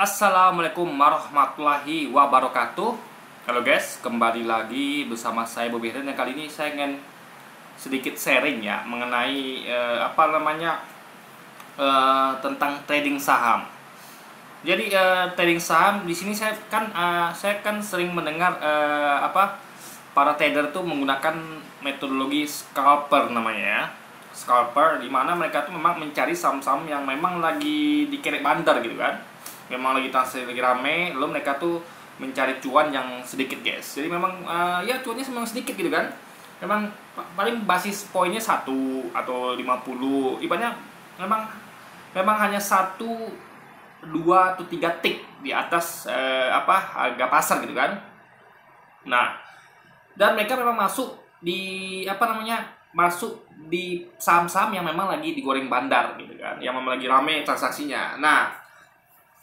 Assalamualaikum warahmatullahi wabarakatuh. Halo guys, kembali lagi bersama saya Bobby dan kali ini saya ingin sedikit sharing ya mengenai tentang trading saham. Jadi trading saham di sini saya kan sering mendengar para trader tuh menggunakan metodologi scalper namanya ya. Scalper di mana mereka tuh memang mencari saham-saham yang memang lagi dikerek bandar gitu kan. Memang lagi rame, lalu mereka tuh mencari cuan yang sedikit guys. Jadi memang ya cuannya memang sedikit gitu kan. Memang paling basis poinnya 1 atau 50. Ibaratnya memang hanya 1, 2 atau 3 tick di atas harga pasar gitu kan. Nah, dan mereka memang masuk di masuk di saham-saham yang memang lagi digoreng bandar gitu kan, yang memang lagi rame transaksinya. Nah,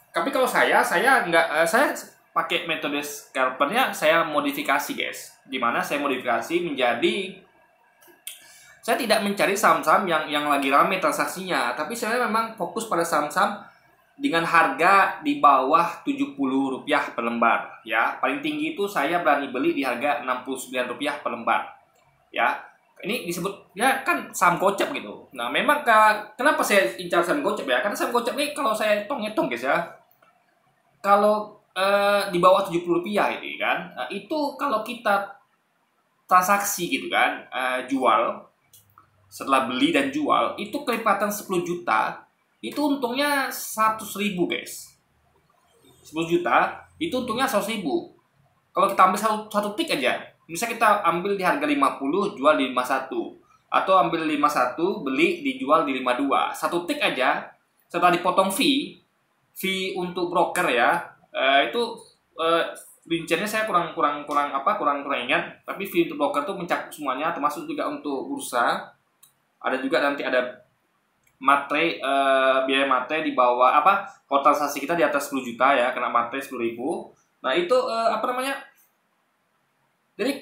tapi kalau saya nggak, saya pakai metode scalpernya, saya modifikasi guys. Dimana saya modifikasi menjadi, saya tidak mencari saham-saham yang lagi rame transaksinya, tapi saya memang fokus pada saham-saham dengan harga di bawah Rp70 per lembar ya. Paling tinggi itu saya berani beli di harga Rp69 per lembar ya. Ini disebut ya kan saham gocap gitu. Nah, memang kenapa saya incar saham gocap ya? Karena saham gocap ini kalau saya hitung guys ya, kalau di bawah Rp70 ini kan, itu kalau kita transaksi gitu kan, jual, setelah beli dan jual, itu kelipatan 10 juta, itu untungnya 100.000 guys. 10 juta, itu untungnya 100.000. Kalau kita ambil satu tik aja, misalnya kita ambil di harga 50, jual di 51. Atau ambil 51, beli, dijual di 52. Satu tik aja, setelah dipotong fee untuk broker ya, itu rinciannya saya kurang ingat, tapi fee untuk broker itu mencakup semuanya, termasuk juga untuk bursa. Ada juga nanti ada matre, biaya matre di bawah kalau transaksi kita di atas 10 juta ya, kena matre 10.000. Nah, itu jadi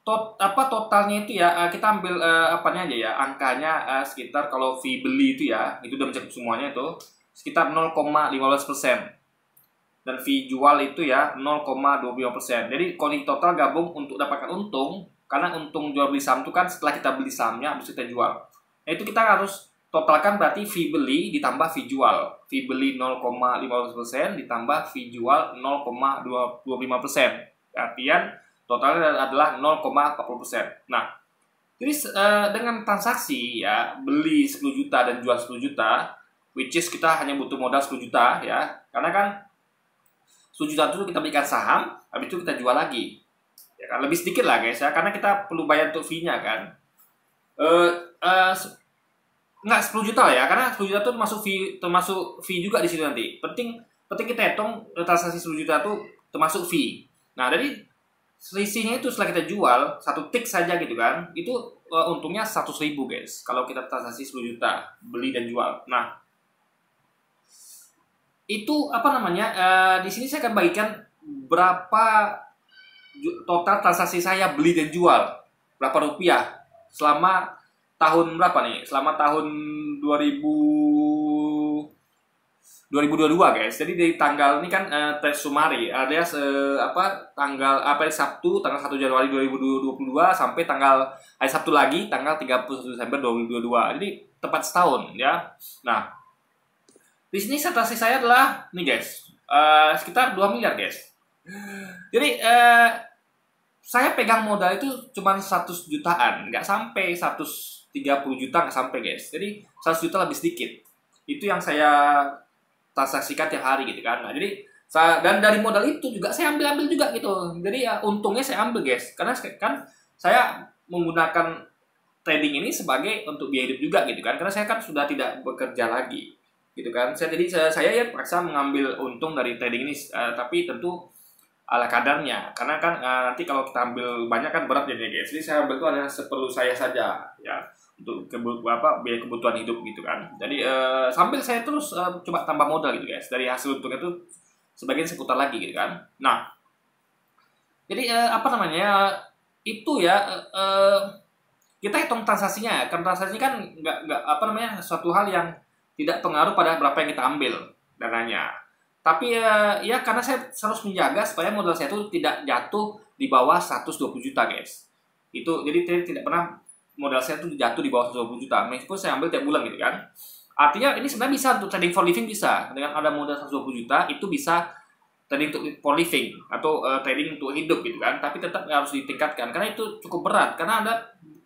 totalnya itu ya, kita ambil apanya aja ya, angkanya sekitar, kalau fee beli itu ya, itu udah mencakup semuanya itu sekitar 0,15%, dan fee jual itu ya 0,25%. Jadi kalau di total gabung untuk dapatkan untung, karena untung jual beli saham itu kan setelah kita beli sahamnya habis kita jual. Nah, itu kita harus totalkan, berarti fee beli ditambah fee jual. Fee beli 0,15% ditambah fee jual 0,25%. Artian totalnya adalah 0,40%. Nah, jadi dengan transaksi ya, beli 10 juta dan jual 10 juta, which is kita hanya butuh modal 10 juta ya. Karena kan 10 juta itu kita belikan saham, habis itu kita jual lagi. Ya kan, lebih sedikit lah guys ya, karena kita perlu bayar untuk fee-nya kan. Enggak 10 juta lah ya, karena 10 juta itu termasuk fee juga di sini nanti. Penting kita hitung transaksi 10 juta itu termasuk fee. Nah, jadi selisihnya itu setelah kita jual satu tik saja gitu kan, itu untungnya 100.000 guys. Kalau kita transaksi 10 juta beli dan jual. Nah, itu di sini saya akan bagikan berapa total transaksi saya beli dan jual, berapa rupiah selama tahun berapa nih, selama tahun 2022 guys. Jadi dari tanggal ini kan tes sumari ada tanggal Sabtu tanggal 1 Januari 2022 sampai hari Sabtu lagi tanggal 31 Desember 2022. Jadi tepat setahun ya. Nah, di sini transaksi saya adalah nih guys, sekitar 2 miliar guys. Jadi saya pegang modal itu cuma 100 jutaan, nggak sampai 130 juta, nggak sampai guys. Jadi 100 juta lebih sedikit. Itu yang saya transaksikan tiap hari gitu kan. Nah, jadi dan dari modal itu juga saya ambil juga gitu. Jadi ya untungnya saya ambil guys, karena kan saya menggunakan trading ini sebagai untuk biaya hidup juga gitu kan. Karena saya kan sudah tidak bekerja lagi gitu kan. Saya ya paksa mengambil untung dari trading ini, tapi tentu ala kadarnya, karena kan nanti kalau kita ambil banyak kan berat jadinya guys. Jadi saya ambil itu hanya seperlu saya saja ya, untuk biaya kebutuhan hidup gitu kan. Jadi sambil saya terus coba tambah modal gitu guys. Dari hasil untungnya itu sebagian seputar lagi gitu kan. Nah, jadi itu ya, kita hitung transaksinya, karena transaksinya kan nggak suatu hal yang tidak pengaruh pada berapa yang kita ambil dananya. Tapi ya karena saya harus menjaga supaya modal saya itu tidak jatuh di bawah 120 juta, guys. Itu jadi tidak pernah modal saya itu jatuh di bawah 120 juta. Meskipun saya ambil tiap bulan gitu kan. Artinya ini sebenarnya bisa untuk trading for living bisa. Dengan ada modal 120 juta itu bisa trading untuk for living atau trading untuk hidup gitu kan. Tapi tetap harus ditingkatkan karena itu cukup berat karena Anda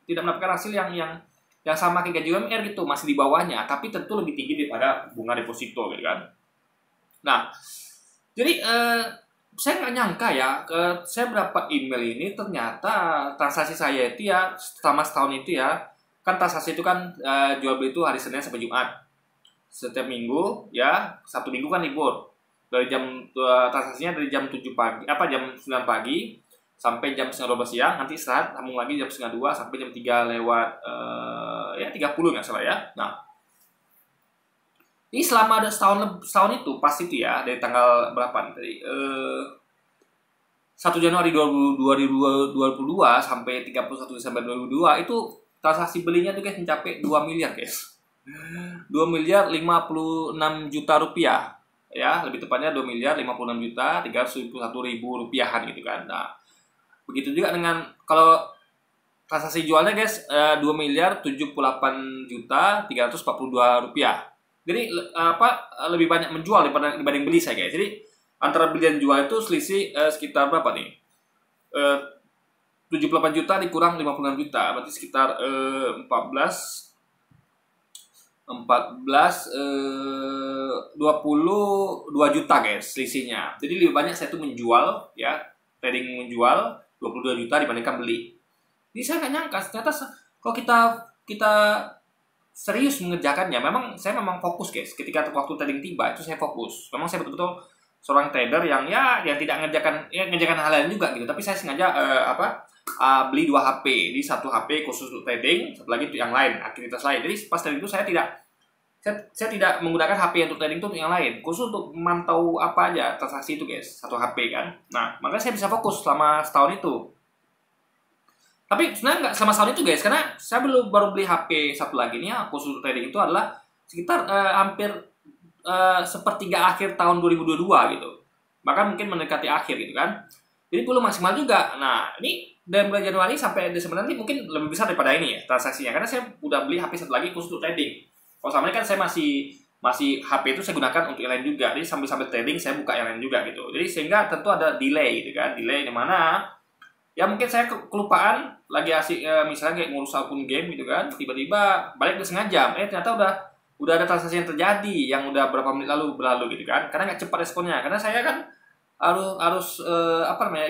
tidak mendapatkan hasil yang sama kayak gaji UMR gitu, masih di bawahnya, tapi tentu lebih tinggi daripada bunga deposito gitu kan. Nah, jadi saya nggak nyangka ya, saya mendapat email ini ternyata transaksi saya itu ya selama setahun itu ya, kan transaksi itu kan jual beli itu hari Senin sampai Jumat, setiap minggu ya, Sabtu Minggu kan libur, dari jam transaksinya dari jam 7 pagi, jam 9 pagi sampai jam setengah 12 siang, nanti istirahat, sambung lagi jam setengah 2 sampai jam 3 lewat ya 30 nggak salah ya. Nah, ini selama ada setahun itu pas itu ya dari tanggal berapa nih tadi 1 Januari 2022 sampai 31 Desember 2022 itu transaksi belinya tuh guys mencapai 2 miliar guys. 2 miliar 56 juta rupiah ya, lebih tepatnya 2 miliar 56 juta 371 ribu rupiahan gitu kan. Nah, begitu juga dengan kalau transaksi jualnya guys 2 miliar 78 juta 342 rupiah. Jadi lebih banyak menjual dibanding beli saya guys. Jadi antara beli dan jual itu selisih sekitar berapa nih? 78 juta dikurang 56 juta berarti sekitar 22 juta guys selisihnya. Jadi lebih banyak saya tuh menjual ya, trading menjual 22 juta dibandingkan beli. Jadi saya nggak nyangka ternyata kalau kita serius mengerjakannya, saya memang fokus guys. Ketika waktu trading tiba itu saya fokus. Memang saya betul-betul seorang trader yang tidak ngerjakan hal lain juga gitu. Tapi saya sengaja beli 2 HP. Jadi 1 HP khusus untuk trading, satu lagi untuk yang lain, aktivitas lain. Jadi pas trading itu saya tidak menggunakan HP untuk trading itu untuk yang lain, khusus untuk memantau apa aja transaksi itu guys, 1 HP kan. Nah, makanya saya bisa fokus selama setahun itu. Tapi sebenarnya nggak selama setahun itu guys, karena saya baru beli HP satu lagi nih ya, khusus trading itu adalah sekitar hampir sepertiga akhir tahun 2022 gitu. Bahkan mungkin mendekati akhir gitu kan. Jadi belum maksimal juga. Nah, ini dari bulan Januari sampai Desember nanti mungkin lebih besar daripada ini ya transaksinya. Karena saya udah beli HP satu lagi khusus untuk trading. Kalau selama ini kan saya masih HP itu saya gunakan untuk yang lain juga. Jadi sambil trading saya buka yang lain juga gitu. Jadi sehingga tentu ada delay gitu kan. Delay di mana ya mungkin saya kelupaan lagi asik misalnya kayak ngurus akun game gitu kan, tiba-tiba balik ke setengah jam ternyata udah ada transaksi yang terjadi yang udah berapa menit lalu berlalu gitu kan, karena nggak cepat responnya, karena saya kan harus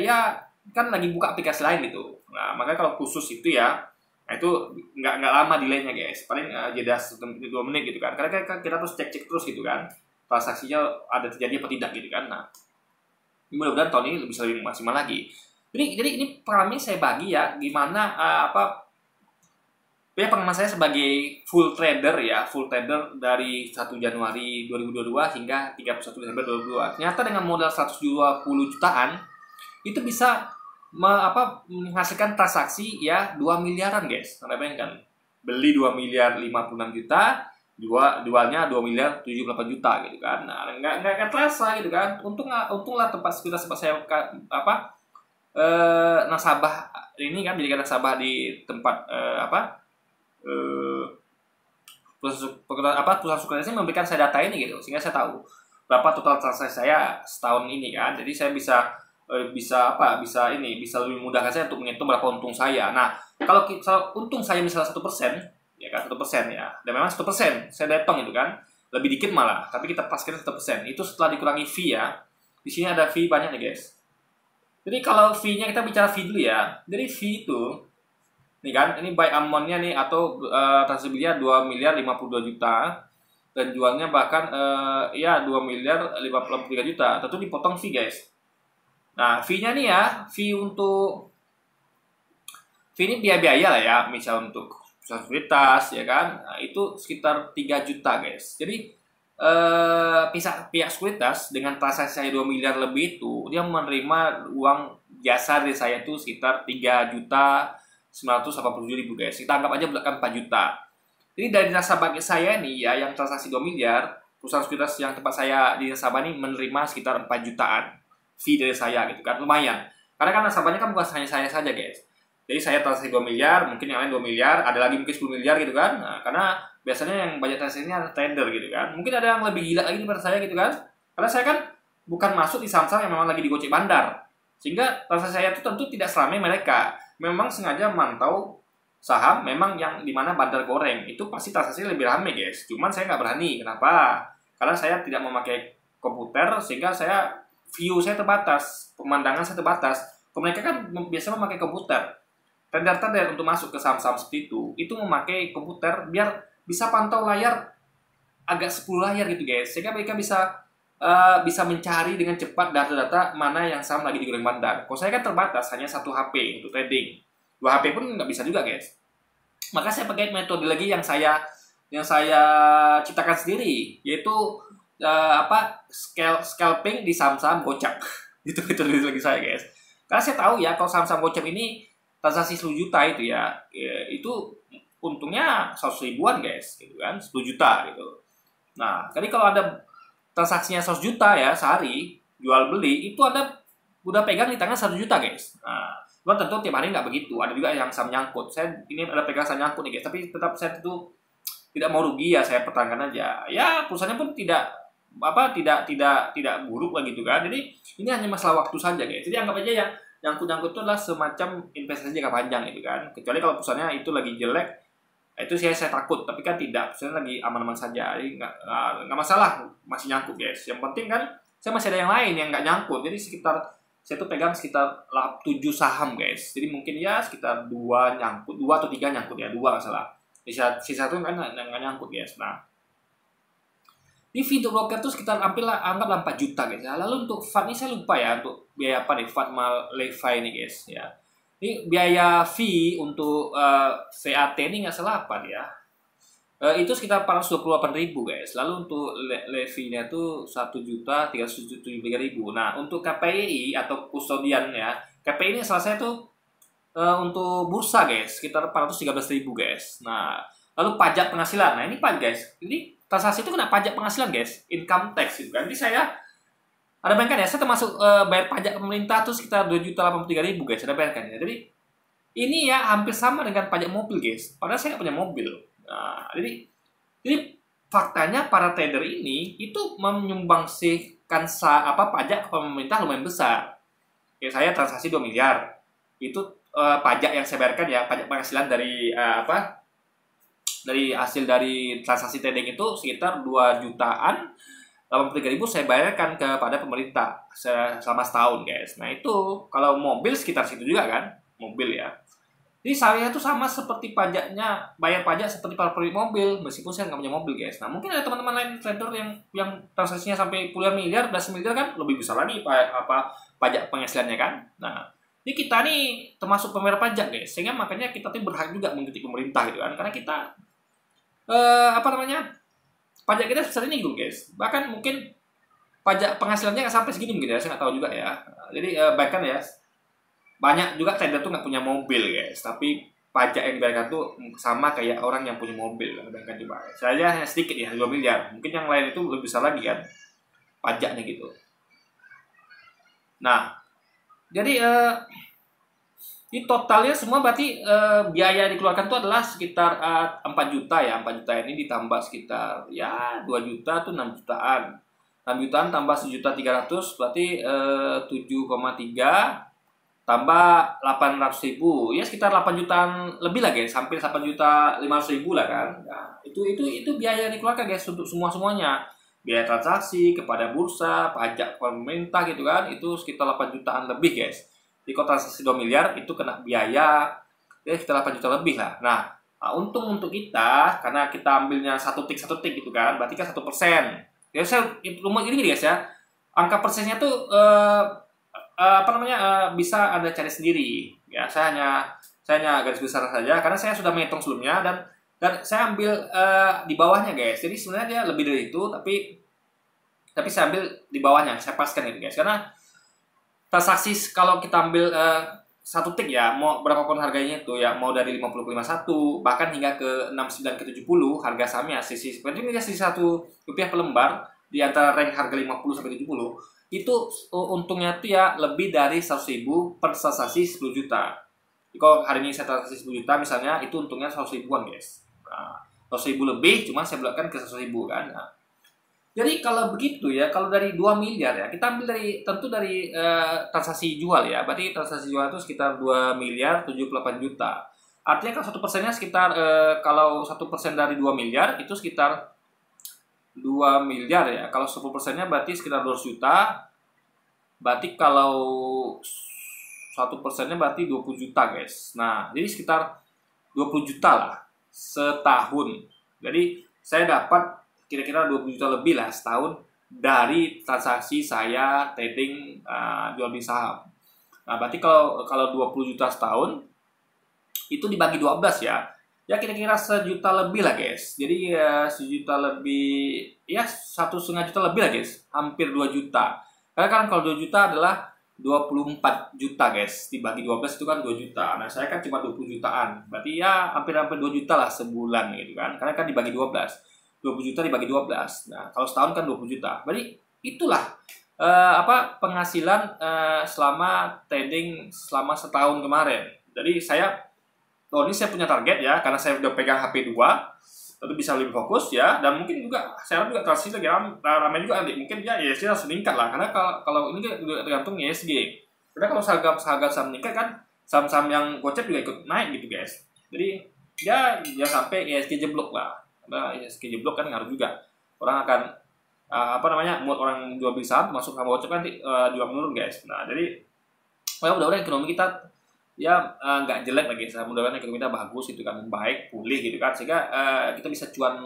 ya kan lagi buka aplikasi lain gitu. Nah, makanya kalau khusus itu ya itu nggak lama delaynya guys, paling jeda 2 menit gitu kan, karena kita terus cek terus gitu kan transaksinya ada terjadi apa tidak gitu kan. Nah, mudah-mudahan tahun ini bisa lebih maksimal lagi. Jadi ini pengalaman saya bagi ya, gimana pengalaman saya sebagai full trader dari 1 Januari 2022 hingga 31 Desember 2022. Ternyata dengan modal 120 jutaan itu bisa menghasilkan transaksi ya 2 miliaran guys. Anda bayangkan, beli 2 miliar 56 juta, jualnya 2 miliar 78 juta gitu kan. Nah, nggak terasa gitu kan. Untunglah tempat saya nasabah ini kan, jadikan nasabah di tempat perusahaan asuransi memberikan saya data ini gitu, sehingga saya tahu berapa total transaksi saya setahun ini kan. Jadi saya bisa lebih memudahkan saya untuk menghitung berapa untung saya. Nah, kalau untung saya misalnya 1%, ya kan 1% ya, dan memang 1% saya datang itu kan, lebih dikit malah, tapi kita paskan 1%. Itu setelah dikurangi fee ya. Di sini ada fee banyak nih guys. Jadi kalau fee-nya kita bicara fee dulu ya. Jadi fee itu nih kan, ini buy amount-nya nih atau transaksi belinya 2 miliar 52 juta dan jualnya bahkan 2 miliar 53 juta. Tentu dipotong fee guys. Nah, fee-nya nih ya, fee ini biaya-biaya lah ya, misal untuk sekuritas ya kan. Nah, itu sekitar 3 juta guys. Jadi pihak sekuritas dengan transaksi saya 2 miliar lebih itu, dia menerima uang jasa dari saya itu sekitar 3 juta 987 ribu guys. Kita anggap aja bukan 4 juta. Jadi dari nasabah saya nih ya yang transaksi 2 miliar, perusahaan sekuritas yang tempat saya di nasabah ini menerima sekitar 4 jutaan fee dari saya gitu kan, lumayan. Karena kan nasabahnya kan bukan hanya saya saja guys. Jadi saya transaksi 2 miliar, mungkin yang lain 2 miliar, ada lagi mungkin 10 miliar gitu kan. Nah, karena biasanya yang banyak transaksinya ada trader gitu kan. Mungkin ada yang lebih gila lagi daripada saya gitu kan. Karena saya kan bukan masuk di saham-saham yang memang lagi digocek bandar. Sehingga transaksi saya itu tentu tidak seramai mereka. Memang sengaja mantau saham memang yang dimana bandar goreng. Itu pasti transaksinya lebih ramai guys. Cuman saya nggak berani. Kenapa? Karena saya tidak memakai komputer sehingga view saya terbatas. Pemandangan saya terbatas. Mereka kan biasa memakai komputer. Trader-trader untuk masuk ke saham-saham seperti itu memakai komputer biar bisa pantau layar agak 10 layar gitu guys. Sehingga mereka bisa mencari dengan cepat data-data mana yang saham lagi digoreng bandar. Kalau saya kan terbatas hanya 1 HP untuk trading. 2 HP pun nggak bisa juga guys. Maka saya pakai metode lagi yang saya ciptakan sendiri, yaitu scalping di saham-saham gocap. Itu metode lagi saya guys. Karena saya tahu ya kalau saham-saham gocap ini transaksi 10 juta itu ya, itu untungnya 100 ribuan guys, gitu kan, 10 juta gitu. Nah, jadi kalau ada transaksinya 100 juta ya sehari, jual beli, itu Anda udah pegang di tangan 1 juta guys. Nah, cuman tentu tiap hari nggak begitu, ada juga yang saham nyangkut. Saya ini ada pegang saham nyangkut nih guys, tapi tetap saya itu tidak mau rugi ya, saya pertahankan aja. Ya, perusahaannya pun tidak buruk lah gitu kan. Jadi ini hanya masalah waktu saja guys. Jadi anggap aja yang nyangkut itu adalah semacam investasi jangka panjang gitu kan. Kecuali kalau perusahaannya itu lagi jelek, itu saya takut. Tapi kan tidak, perusahaannya lagi aman-aman saja. Jadi nggak masalah masih nyangkut guys. Yang penting kan saya masih ada yang lain yang nggak nyangkut. Jadi saya tuh pegang sekitar 7 saham guys. Jadi mungkin ya sekitar 2 nyangkut, 2 atau 3 nyangkut ya, 2 nggak salah. Sisa satu kan nggak nyangkut guys. Nah, di fee untuk broker itu sekitar anggaplah 4 juta guys. Nah, lalu untuk fund ini saya lupa ya untuk biaya apa nih, fund mal levi ini guys ya. Ini biaya fee untuk VAT ini nggak salah apa dia. Itu sekitar 428.000 guys. Lalu untuk levinya itu 1.373.000. Nah, untuk KPI atau kustodian ya. KPI ini salah saya tuh untuk bursa guys, sekitar 413.000 guys. Nah, lalu pajak penghasilan. Nah, ini pajak guys. Ini transaksi itu kena pajak penghasilan guys, income tax gitu kan. Jadi saya ada bayangkan ya, saya termasuk bayar pajak ke pemerintah tuh sekitar 2.083.000 guys. Ada bayangkan ya. Jadi ini ya hampir sama dengan pajak mobil guys. Padahal saya nggak punya mobil. Nah, jadi faktanya para trader ini itu menyumbangsikan pajak ke pemerintah lumayan besar. Ya, saya transaksi 2 miliar. Itu pajak yang saya bayarkan ya, pajak penghasilan dari dari hasil dari transaksi trading itu sekitar 2 jutaan 83.000 saya bayarkan kepada pemerintah selama setahun guys. Nah itu kalau mobil sekitar situ juga kan, mobil ya. Jadi saya itu sama seperti bayar pajak seperti para pemilik mobil meskipun saya nggak punya mobil guys. Nah mungkin ada teman-teman lain trader yang transaksinya sampai puluhan miliar, belasan miliar kan, lebih besar lagi pajak penghasilannya kan. Nah ini kita nih termasuk pembayar pajak guys, sehingga makanya kita tuh berhak juga mengkritik pemerintah gitu kan, karena kita pajak kita sebesar ini gitu guys. Bahkan mungkin pajak penghasilannya nggak sampai segini mungkin ya, saya nggak tahu juga ya. Jadi bahkan ya banyak juga trader tuh nggak punya mobil guys, tapi pajak yang dibayarkan tuh sama kayak orang yang punya mobil. Bayangkan coba, saya hanya sedikit ya 2 miliar, mungkin yang lain itu lebih besar lagi kan pajaknya gitu. Nah jadi ini totalnya semua berarti biaya yang dikeluarkan itu adalah sekitar 4 juta ya. 4 juta ini ditambah sekitar ya 2 juta tuh 6 jutaan. 6 jutaan tambah 1.300.000 berarti 7,3 tambah 800.000. Ya sekitar 8 jutaan lebih lah guys, hampir 8.500.000 lah kan. Nah, itu biaya yang dikeluarkan guys untuk semuanya. Biaya transaksi kepada bursa, pajak pemerintah gitu kan, itu sekitar 8 jutaan lebih guys. Di kota transaksi 2 miliar itu kena biaya ya sekitar 8 juta lebih lah. Nah, untung untuk kita karena kita ambilnya satu tik gitu kan, berarti kan 1%. Ya saya rumah ini guys ya, angka persennya tuh bisa Anda cari sendiri. Ya saya hanya garis besar saja karena saya sudah menghitung sebelumnya dan saya ambil di bawahnya guys. Jadi sebenarnya dia lebih dari itu, tapi saya ambil di bawahnya, saya paskan gitu guys. Karena transaksi kalau kita ambil satu tik ya, mau berapapun harganya itu ya, mau dari 50 ke 51 bahkan hingga ke 69 ke 70 harga sahamnya sisi seperti ini ya, sisi Rp1 per lembar di antara rank harga 50 sampai 70 itu untungnya tuh ya lebih dari 100.000 per transaksi 10 juta. Jadi kalau hari ini saya transaksi 10 juta misalnya, itu untungnya 100.000-an guys. Nah, 100.000 lebih, cuman saya bulatkan ke 100.000 kan. Nah, jadi kalau begitu ya, kalau dari 2 miliar ya, kita ambil dari tentu dari transaksi jual ya. Berarti transaksi jual itu sekitar 2 miliar 78 juta. Artinya kalau 1%-nya sekitar kalau 1% dari 2 miliar itu sekitar 2 miliar ya. Kalau 10%-nya berarti sekitar 200 juta. Berarti kalau 1%-nya berarti 20 juta guys. Nah, jadi sekitar 20 juta lah setahun. Jadi saya dapat kira-kira 20 juta lebih lah setahun dari transaksi saya trading jual beli saham. Nah, berarti kalau 20 juta setahun itu dibagi 12 ya. Ya kira-kira sejuta lebih lah guys. Jadi ya sejuta lebih, ya 1,5 juta lebih lah guys. Hampir 2 juta. Karena kan kalau 2 juta adalah 24 juta guys. Dibagi 12 itu kan 2 juta. Nah saya kan cuma 20 jutaan. Berarti ya hampir-hampir 2 juta lah sebulan gitu kan. Karena kan dibagi 12. 20 juta dibagi 12. Nah kalau setahun kan 20 juta. Berarti itulah penghasilan selama trading selama setahun kemarin. Jadi ini saya punya target ya, karena saya udah pegang HP 2, tentu bisa lebih fokus ya, dan mungkin juga saya juga transaksi lagi ramai juga nanti, mungkin ya ESG harus meningkat lah, karena kalau ini juga tergantung ESG. Karena kalau harga saham meningkat kan, saham-saham yang gocap juga ikut naik gitu guys. Jadi ya sampai ESG jeblok lah, karena ESG jeblok kan ngaruh juga. Orang akan mood orang jual beli saham masuk saham gocap kan juga menurun guys. Nah jadi mudah-mudahan ekonomi kita ya nggak jelek lagi, mudah-mudahan ekonomi kita bagus gitu kan, baik, pulih gitu kan, sehingga kita bisa cuan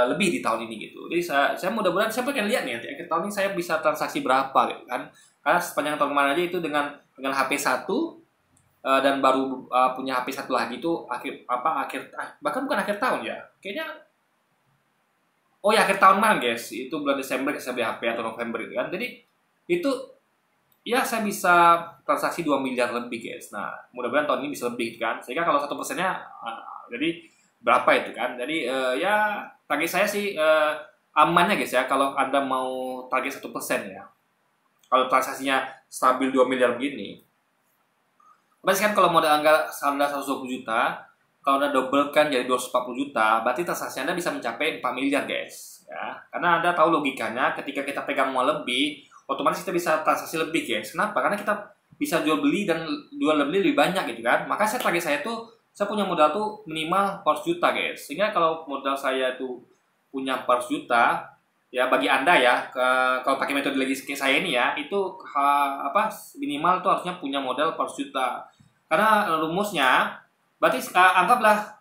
lebih di tahun ini gitu. Jadi saya mudah-mudahan, saya pengen lihat nih akhir tahun ini saya bisa transaksi berapa gitu kan, karena sepanjang tahun kemarin aja itu dengan HP 1 dan baru punya HP 1 lagi itu bahkan bukan akhir tahun ya, kayaknya akhir tahun mana guys, itu bulan Desember saya beli HP atau November gitu kan. Jadi itu ya saya bisa transaksi 2 miliar lebih guys. Nah mudah-mudahan tahun ini bisa lebih kan, sehingga kalau 1%-nya jadi berapa itu kan. Jadi ya target saya sih amannya guys ya, kalau Anda mau target 1% ya, kalau transaksinya stabil 2 miliar begini. Berarti kan kalau modal Anda 120 juta, kalau Anda doublekan jadi 240 juta, berarti transaksi Anda bisa mencapai 4 miliar guys ya. Karena Anda tahu logikanya, ketika kita pegang uang lebih, otomatis kita bisa transaksi lebih guys. Kenapa? Karena kita bisa jual beli lebih banyak gitu kan. Maka target saya tuh, saya punya modal tuh minimal 400 juta guys. Sehingga kalau modal saya tuh punya 400 juta, ya bagi Anda ya, kalau pakai metodologi saya ini ya, itu minimal tuh harusnya punya modal 400 juta. Karena rumusnya, berarti anggaplah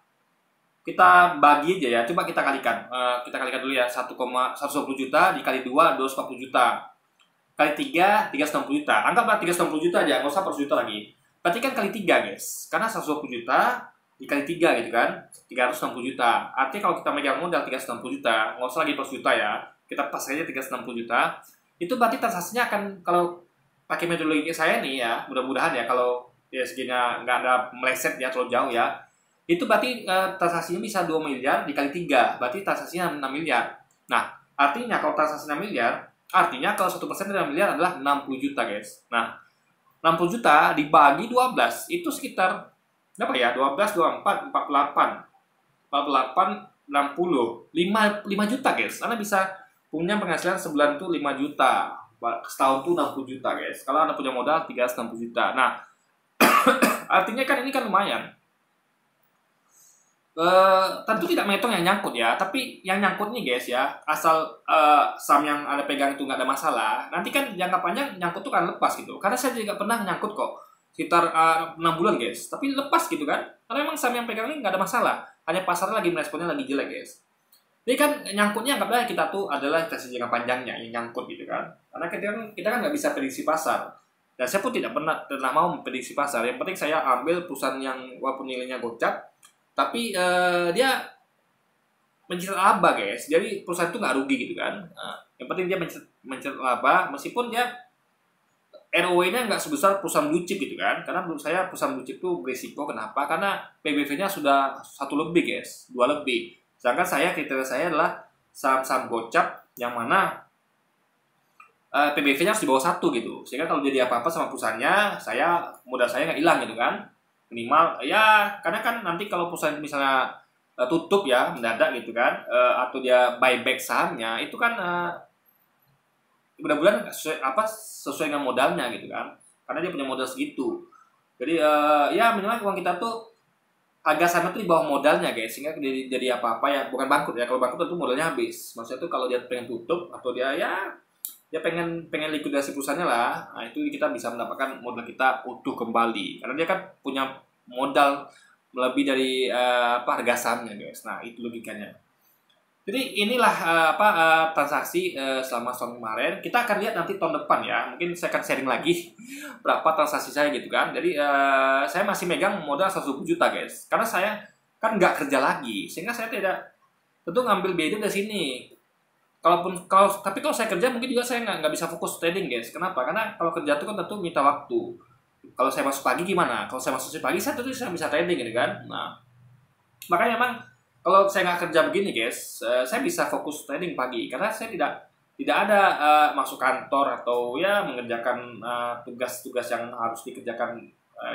kita bagi aja ya, coba kita kalikan. Kita kalikan dulu ya, 120 juta dikali 2, 240 juta. Kali 3, 360 juta. Anggaplah 360 juta aja, nggak usah 400 juta lagi. Berarti kan kali 3 guys. Karena 120 juta dikali 3 gitu kan, 360 juta. Artinya kalau kita megang modal 360 juta, nggak usah lagi 400 juta ya, kita pas aja 360 juta. Itu berarti transaksinya akan, kalau pakai metodologi saya nih ya, mudah-mudahan ya, kalau ESG-nya nggak ada meleset ya terlalu jauh ya, itu berarti transaksinya bisa 2 miliar dikali 3, berarti transaksinya 6 miliar. Nah, artinya kalau transaksi 6 miliar, artinya kalau 1% dari 6 miliar adalah 60 juta guys. Nah 60 juta dibagi 12 itu sekitar berapa ya? 12, 24, 48 60 5 juta guys. Anda bisa punya penghasilan sebulan tuh 5 juta, setahun tuh 60 juta guys, kalau Anda punya modal 360 juta. Nah artinya kan ini kan lumayan. Tentu tidak menghitung yang nyangkut ya, tapi yang nyangkut nih guys ya, asal saham yang Anda pegang itu nggak ada masalah, nanti kan jangka panjang nyangkut tuh kan lepas gitu. Karena saya juga pernah nyangkut kok sekitar 6 bulan guys, tapi lepas gitu kan, karena memang saham yang pegang ini nggak ada masalah, hanya pasarnya lagi meresponnya lagi jelek guys. Jadi kan nyangkutnya anggaplah kita tuh adalah investasi jangka panjangnya yang nyangkut gitu kan, karena kita kan nggak bisa prediksi pasar, dan saya pun tidak pernah mau memprediksi pasar. Yang penting saya ambil perusahaan yang walaupun nilainya gocap, tapi dia mencetak laba guys, jadi perusahaan itu nggak rugi gitu kan. Yang penting dia mencetak laba, meskipun dia ROE-nya nggak sebesar perusahaan blue chip gitu kan. Karena menurut saya perusahaan blue chip itu berisiko. Kenapa? Karena PBV-nya sudah 1 lebih guys, 2 lebih. Sedangkan kriteria saya adalah saham-saham gocap yang mana PBV-nya harus di bawah 1 gitu. Sehingga kalau jadi apa-apa sama perusahaannya, modal saya nggak hilang gitu kan. Minimal ya, karena kan nanti kalau perusahaan misalnya tutup ya mendadak gitu kan, atau dia buyback sahamnya, itu kan mudah-mudahan sesuai dengan modalnya gitu kan, karena dia punya modal segitu. Jadi ya minimal uang kita tuh harga sahamnya tuh di bawah modalnya guys, sehingga jadi apa-apa ya bukan bangkrut ya. Kalau bangkrut tentu modalnya habis. Maksudnya tuh kalau dia pengen tutup atau dia pengen likuidasi perusahaannya lah, nah itu kita bisa mendapatkan modal kita utuh kembali, karena dia kan punya modal lebih dari harga sahamnya guys. Nah itu logikanya. Jadi inilah transaksi selama tahun kemarin. Kita akan lihat nanti tahun depan ya. Mungkin saya akan sharing lagi berapa transaksi saya gitu kan. Jadi saya masih megang modal 120 juta guys. Karena saya kan nggak kerja lagi, sehingga saya tidak tentu ngambil biaya dari sini. Tapi kalau saya kerja mungkin juga saya nggak bisa fokus trading guys. Kenapa? Karena kalau kerja itu kan tentu minta waktu. Kalau saya masuk pagi gimana? Kalau saya masuk pagi saya tentu saya bisa trading gitu kan. Nah makanya memang kalau saya nggak kerja begini guys, saya bisa fokus trading pagi karena saya tidak ada masuk kantor atau ya mengerjakan tugas-tugas yang harus dikerjakan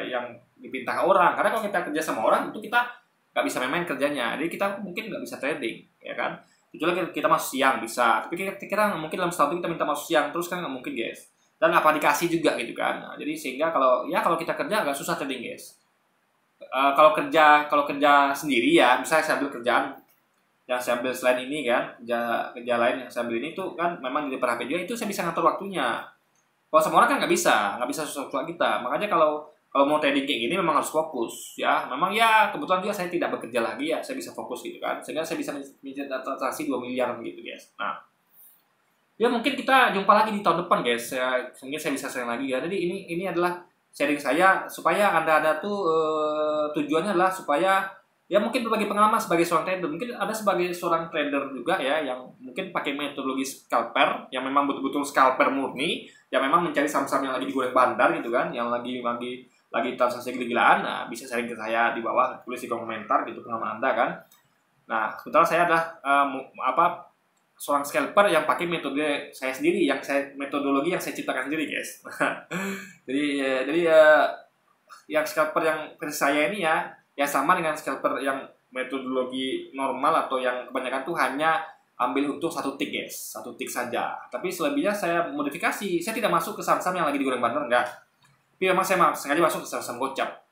yang dipinta orang. Karena kalau kita kerja sama orang itu kita nggak bisa main-main kerjanya, jadi kita mungkin nggak bisa trading, ya kan? Kecuali kita masuk siang bisa, tapi kira-kira mungkin dalam setahun kita minta masuk siang terus kan nggak mungkin guys. Dan apa dikasih juga gitu kan? Nah, jadi sehingga kalau kita kerja agak susah trading guys. Kalau kerja sendiri ya, misalnya saya ambil kerjaan yang saya ambil selain ini kan, kerja lain yang saya ambil ini tuh kan memang di depan HP juga, itu saya bisa ngatur waktunya. Kalau sama orang kan nggak bisa susah kita. Makanya kalau mau trading kayak gini memang harus fokus ya. Memang ya kebetulan juga saya tidak bekerja lagi ya, saya bisa fokus gitu kan, sehingga saya bisa mencetak transaksi 2 miliar gitu guys. Nah ya mungkin kita jumpa lagi di tahun depan guys. Mungkin saya bisa sharing lagi ya. Jadi ini adalah sharing saya supaya anda tuh tujuannya adalah supaya ya mungkin berbagi pengalaman sebagai seorang trader. Mungkin ada sebagai seorang trader juga ya yang mungkin pakai metodologi scalper, yang memang betul-betul scalper murni, yang memang mencari saham-saham yang lagi digoreng bandar gitu kan, yang lagi transaksi gila-gilaan. Nah bisa sharing ke saya di bawah, tulis di komentar gitu pengalaman anda kan. Nah kebetulan saya adalah seorang scalper yang pakai metode saya sendiri, metodologi yang saya ciptakan sendiri guys. jadi yang scalper yang versi saya ini ya sama dengan scalper yang metodologi normal atau yang kebanyakan tuh hanya ambil untung 1 tick guys, 1 tick saja. Tapi selebihnya saya modifikasi. Saya tidak masuk ke saham-saham yang lagi digoreng bandar, enggak. Tapi memang saya sengaja masuk ke saham-saham gocap.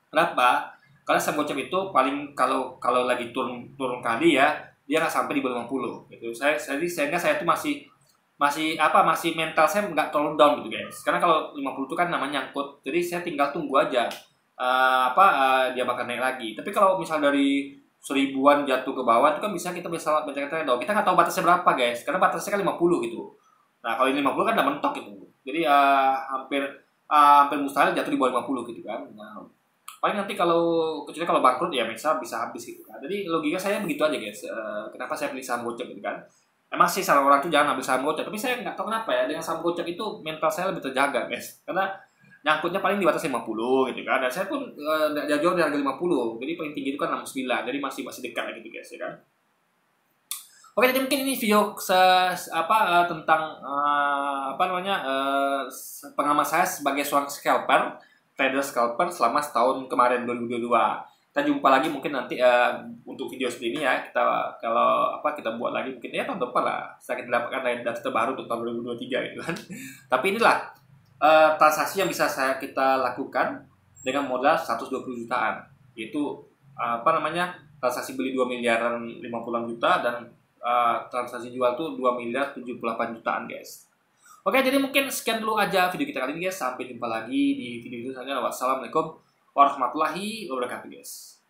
Kenapa? Karena saham gocap itu paling kalau lagi turun kali ya, dia nggak sampai di bawah 50 gitu. Sehingga saya tuh masih mental saya nggak terlalu down gitu guys. Karena kalau 50 itu kan namanya nyangkut, jadi saya tinggal tunggu aja dia bakal naik lagi. Tapi kalau misal dari 1000-an jatuh ke bawah itu kan kita bisa baca down. Kita nggak tahu batasnya berapa guys, karena batasnya kan 50 gitu. Nah kalau ini 50 kan udah mentok gitu. Jadi hampir mustahil jatuh di bawah 50 gitu kan. Nah paling nanti kecuali kalau bangkrut ya bisa habis gitu kan. Jadi logika saya begitu aja guys. Kenapa saya pilih saham gocap gitu kan? Emang sih salah orang tuh jangan ambil saham gocap, tapi saya nggak tahu kenapa ya dengan saham gocap itu mental saya lebih terjaga guys. Karena nyangkutnya paling di batas 50 gitu kan. Dan saya pun nggak jauh dari harga 50. Jadi paling tinggi itu kan 69. Jadi masih dekat gitu guys ya kan. Oke, jadi mungkin ini video tentang pengalaman saya sebagai seorang trader scalper selama setahun kemarin 2022. Kita jumpa lagi mungkin nanti untuk video seperti ini ya. Kita buat lagi mungkin ya tahun depan lah. Setelah kita dapatkan data terbaru untuk tahun 2023 gitu kan. Tapi inilah transaksi yang bisa kita lakukan dengan modal 120 jutaan. Yaitu transaksi beli 2 miliaran 50 juta dan transaksi jual tuh 2 miliar 78 jutaan guys. Oke, jadi mungkin sekian dulu aja video kita kali ini guys. Sampai jumpa lagi di video selanjutnya. Wassalamualaikum warahmatullahi wabarakatuh guys.